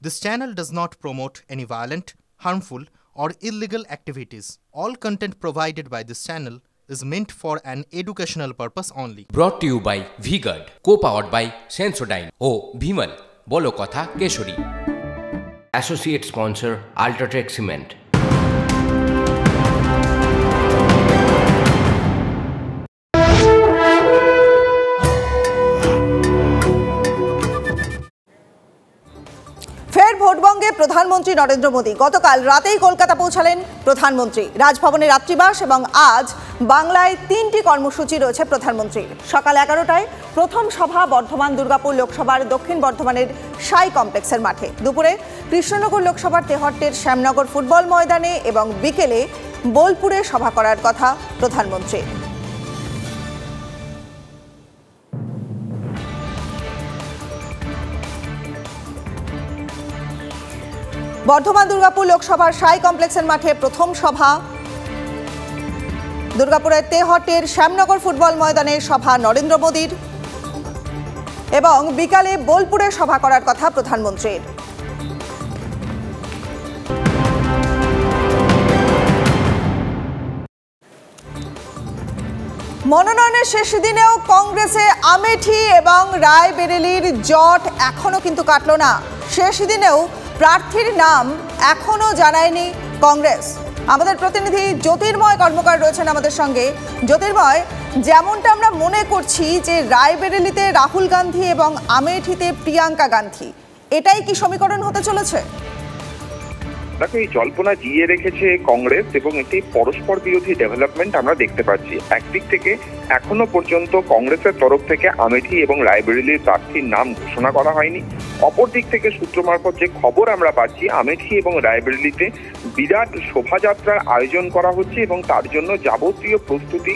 This channel does not promote any violent, harmful, or illegal activities. All content provided by this channel is meant for an educational purpose only. Brought to you by V-Guard, co-powered by Sensodyne O Bhimal, বলো কথা Keshari. Associate sponsor Ultratech Cement. ফের ভোটবঙ্গে প্রধানমন্ত্রী নরেন্দ্র মোদী গতকাল রাতেই কলকাতা পৌঁছালেন প্রধানমন্ত্রী। রাজভবনে রাত্রিবাস এবং আজ বাংলায় 3টি কর্মসূচি রয়েছে প্রধানমন্ত্রীর। সকাল 11টায় প্রথম সভা বর্ধমান দুর্গাপুর লোকসভার দক্ষিণ বর্ধমানের সাই কমপ্লেক্সের মাঠে, দুপুরে কৃষ্ণনগর লোকসভার তেহট্টের শ্যামনগর ফুটবল ময়দানে এবং বিকেলে বোলপুরে সভা করার কথা প্রধানমন্ত্রীর। বর্ধমান দুর্গাপুর লোকসভার সাই কমপ্লেক্সের মাঠে প্রথম সভা, দুর্গাপুরের তেহট্টের শ্যামনগর ফুটবল ময়দানে সভা নরেন্দ্র মোদীর এবং বিকালে বোলপুরে সভা করার কথা প্রধানমন্ত্রীর। মনোনয়নের শেষ দিনেও কংগ্রেসে আমেঠি এবং রায়বেরেলির জট এখনো কিন্তু কাটল না। শেষ দিনেও প্রার্থীর নাম এখনো জানায়নি কংগ্রেস। আমাদের প্রতিনিধি জ্যোতির্ময় কর্মকার রয়েছেন আমাদের সঙ্গে। জ্যোতির্ময়, যেমনটা আমরা মনে করছি যে রায়বেরেলিতে রাহুল গান্ধী এবং আমেঠিতে প্রিয়াঙ্কা গান্ধী, এটাই কি সমীকরণ হতে চলেছে? দেখো, এই জল্পনা জিয়ে রেখেছে কংগ্রেস এবং একটি পরস্পর বিরোধী ডেভেলপমেন্ট আমরা দেখতে পাচ্ছি। একদিক থেকে এখনো পর্যন্ত কংগ্রেসের তরফ থেকে আমেঠি এবং রায়বেরেলির প্রার্থীর নাম ঘোষণা করা হয়নি। অপর দিক থেকে সূত্র মারফত যে খবর আমরা পাচ্ছি, আমেঠি এবং রায়বেরেলিতে বিরাট শোভাযাত্রার আয়োজন করা হচ্ছে এবং তার জন্য যাবতীয় প্রস্তুতি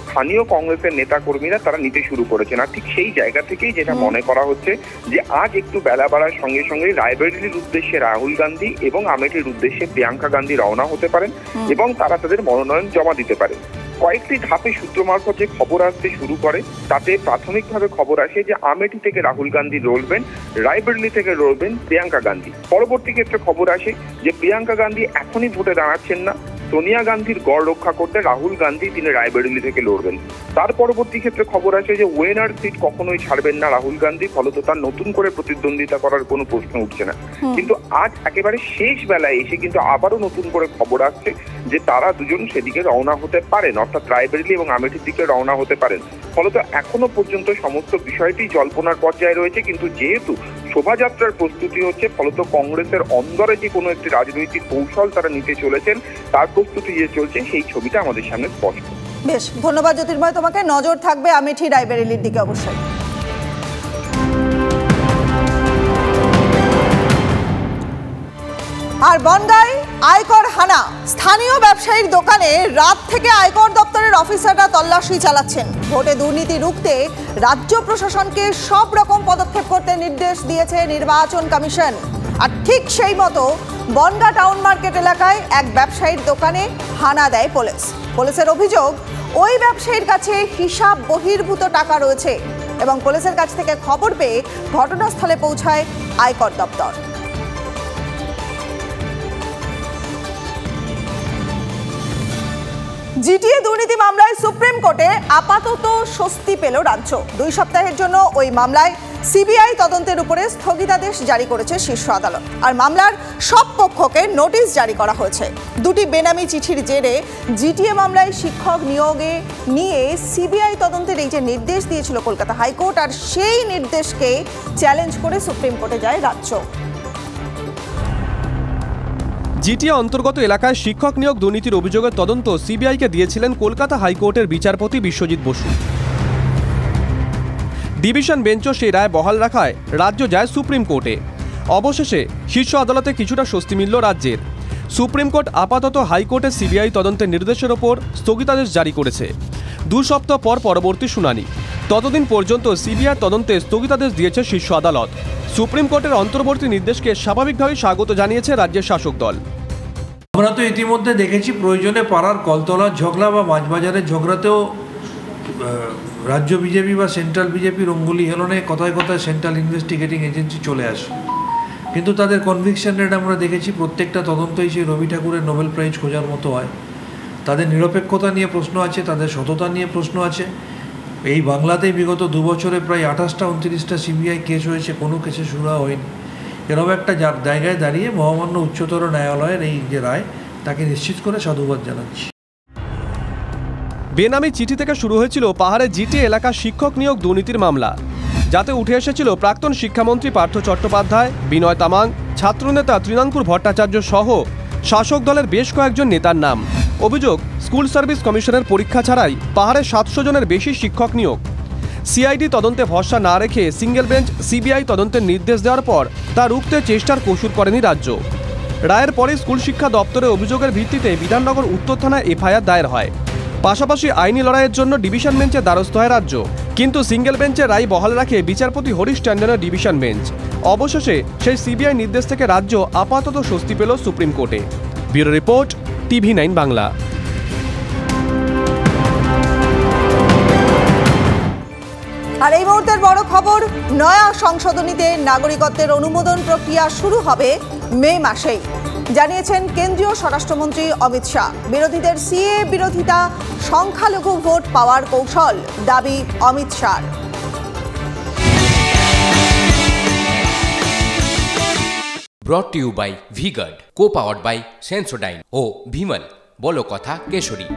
স্থানীয় কংগ্রেসের নেতাকর্মীরা তারা নিতে শুরু করেছেন। আর ঠিক সেই জায়গা থেকেই যেটা মনে করা হচ্ছে যে আজ একটু বেলা বাড়ার সঙ্গে সঙ্গে রায়বেরেলির উদ্দেশ্যে রাহুল গান্ধী এবং আমেঠির উদ্দেশ্যে প্রিয়াঙ্কা গান্ধী রওনা হতে পারেন এবং তারা তাদের মনোনয়ন জমা দিতে পারে। কয়েকটি ধাপে সূত্র মারফত যে খবর আসতে শুরু করে তাতে প্রাথমিকভাবে খবর আসে যে আমেঠি থেকে রাহুল গান্ধী লড়বেন, রায়বেরেলি থেকে লড়বেন প্রিয়াঙ্কা গান্ধী। পরবর্তী ক্ষেত্রে খবর আসে যে প্রিয়াঙ্কা গান্ধী এখনই ভোটে দাঁড়াচ্ছেন না, সোনিয়া গান্ধীর গড় রক্ষা করতে রাহুল গান্ধী তিনি রায়বেরেলি থেকে লড়বেন। তার পরবর্তী ক্ষেত্রে খবর আসে যে ওয়েনার সিট কখনোই ছাড়বেন না রাহুল গান্ধী, ফলত তার নতুন করে প্রতিদ্বন্দ্বিতা করার কোনো প্রশ্ন উঠছে না। কিন্তু আজ একেবারে শেষ বেলায় এসে কিন্তু আবারও নতুন করে খবর আসছে যে তারা দুজন সেদিকে রওনা হতে পারেন, অর্থাৎ রায়বেরেলি এবং আমেঠির দিকে রওনা হতে পারেন। ফলত এখনো পর্যন্ত সমস্ত বিষয়টি জল্পনার পর্যায়ে রয়েছে, কিন্তু যেহেতু শোভাযাত্রার প্রস্তুতি হচ্ছে, ফলত কংগ্রেসের অন্দরে যে কোনো একটি রাজনৈতিক কৌশল তারা নিতে চলেছেন তার প্রস্তুতি যে চলছে সেই ছবিটা আমাদের সামনে স্পষ্ট। বেশ, ধন্যবাদ জ্যোতির্ময় তোমাকে। নজর থাকবে আমেঠি রায়বেরেলির দিকে অবশ্যই। আর বনগাঁয় আয়কর হানা, স্থানীয় ব্যবসায়ীর দোকানে রাত থেকে আয়কর দপ্তরের অফিসাররা তল্লাশি চালাচ্ছেন। ভোটে দুর্নীতি রুখতে রাজ্য প্রশাসনকে সব রকম পদক্ষেপ করতে নির্দেশ দিয়েছে নির্বাচন কমিশন। আর ঠিক সেই মতো বনগাঁ টাউন মার্কেট এলাকায় এক ব্যবসায়ীর দোকানে হানা দেয় পুলিশ। পুলিশের অভিযোগ, ওই ব্যবসায়ীর কাছে হিসাব বহির্ভূত টাকা রয়েছে এবং পুলিশের কাছ থেকে খবর পেয়ে ঘটনাস্থলে পৌঁছায় আয়কর দপ্তর। জিটিএ দুর্নীতি মামলায় সুপ্রিম কোর্টে আপাতত স্বস্তি পেল রাজ্য। 2 সপ্তাহের জন্য ওই মামলায় সিবিআই তদন্তের উপরে স্থগিতাদেশ জারি করেছে শীর্ষ আদালত। আর মামলার সব পক্ষকে নোটিশ জারি করা হয়েছে। 2টি বেনামি চিঠির জেরে জিটিএ মামলায় শিক্ষক নিয়োগে নিয়ে সিবিআই তদন্তের এই যে নির্দেশ দিয়েছিল কলকাতা হাইকোর্ট, আর সেই নির্দেশকে চ্যালেঞ্জ করে সুপ্রিম কোর্টে যায় রাজ্য। জিটিএ অন্তর্গত এলাকায় শিক্ষক নিয়োগ দুর্নীতির অভিযোগের তদন্ত সিবিআইকে দিয়েছিলেন কলকাতা হাইকোর্টের বিচারপতি বিশ্বজিৎ বসু। ডিভিশন বেঞ্চও সেই রায় বহাল রাখায় রাজ্য যায় সুপ্রিম কোর্টে। অবশেষে শীর্ষ আদালতে কিছুটা স্বস্তি মিলল রাজ্যের। সুপ্রিম কোর্ট আপাতত হাইকোর্টের সিবিআই তদন্তের নির্দেশের ওপর স্থগিতাদেশ জারি করেছে। 2 সপ্তাহ পর পরবর্তী শুনানি। ততদিন পর্যন্ত সিবিআই তদন্তে স্থগিতাদেশ দিয়েছে শীর্ষ আদালত। সুপ্রিম কোর্টের অন্তর্বর্তী নির্দেশকে স্বাভাবিকভাবেই স্বাগত জানিয়েছে রাজ্যের শাসক দল। আমরা তো ইতিমধ্যে দেখেছি প্রয়োজনে পাড়ার কলতলার ঝগড়া বা মাঝবাজারের ঝগড়াতেও রাজ্য বিজেপি বা সেন্ট্রাল বিজেপির অঙ্গুলি হেলনে কথায় কথায় সেন্ট্রাল ইনভেস্টিগেটিং এজেন্সি চলে আসে। কিন্তু তাদের কনভিকশন রেট আমরা দেখেছি প্রত্যেকটা তদন্তই সেই রবি ঠাকুরের নোবেল প্রাইজ খোঁজার মতো হয়। তাদের নিরপেক্ষতা নিয়ে প্রশ্ন আছে, তাদের সততা নিয়ে প্রশ্ন আছে। এই বাংলাতেই বিগত 2 বছরে প্রায় 28টা 29টা সিবিআই কেস হয়েছে, কোনো কেসে শুরু হয়নি। এরকম একটা জায়গায় দাঁড়িয়ে মহামান্য উচ্চতর ন্যায়ালয়ের এই যে রায়, তাকে নিশ্চিত করে সাধুবাদ জানাচ্ছি। বেনামি চিঠি থেকে শুরু হয়েছিল পাহাড়ে জিটি এলাকার শিক্ষক নিয়োগ দুর্নীতির মামলা, যাতে উঠে এসেছিল প্রাক্তন শিক্ষামন্ত্রী পার্থ চট্টোপাধ্যায়, বিনয় তামাং, ছাত্রনেতা তৃণাঙ্কুর ভট্টাচার্য সহ শাসক দলের বেশ কয়েকজন নেতার নাম। অভিযোগ, স্কুল সার্ভিস কমিশনের পরীক্ষা ছাড়াই পাহাড়ে 700 জনের বেশি শিক্ষক নিয়োগ। সিআইডি তদন্তে ভরসা না রেখে সিঙ্গেল বেঞ্চ সিবিআই তদন্তের নির্দেশ দেওয়ার পর তা রুখতে চেষ্টার কসুর করেনি রাজ্য। রায়ের পরে স্কুল শিক্ষা দপ্তরের অভিযোগের ভিত্তিতে বিধাননগর উত্তর থানায় এফআইআর দায়ের হয়। পাশাপাশি আইনি লড়াইয়ের জন্য ডিভিশন বেঞ্চে দ্বারস্থ হয় রাজ্য, কিন্তু সিঙ্গেল বেঞ্চের রায় বহাল রাখে বিচারপতি হরিশ ট্যান্ডনের ডিভিশন বেঞ্চ। অবশেষে সেই সিবিআই নির্দেশ থেকে রাজ্য আপাতত স্বস্তি পেল সুপ্রিম কোর্টে। Bureau report, TV9 Bangla. আর এই মুহূর্তের বড় খবর, নয়া সংশোধনীতে নাগরিকত্বের অনুমোদন প্রক্রিয়া শুরু হবে মে মাসেই, জানিয়েছেন কেন্দ্রীয় স্বরাষ্ট্রমন্ত্রী অমিত শাহ। বিরোধীদের সিএ বিরোধিতা সংখ্যালঘু ভোট পাওয়ার কৌশল, দাবি Amit Shah. Brought to you by V-Guard, co-powered by Sensodyne O Bhimal, বলো কথা Keshari.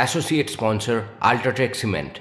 Associate sponsor, Ultratech Cement.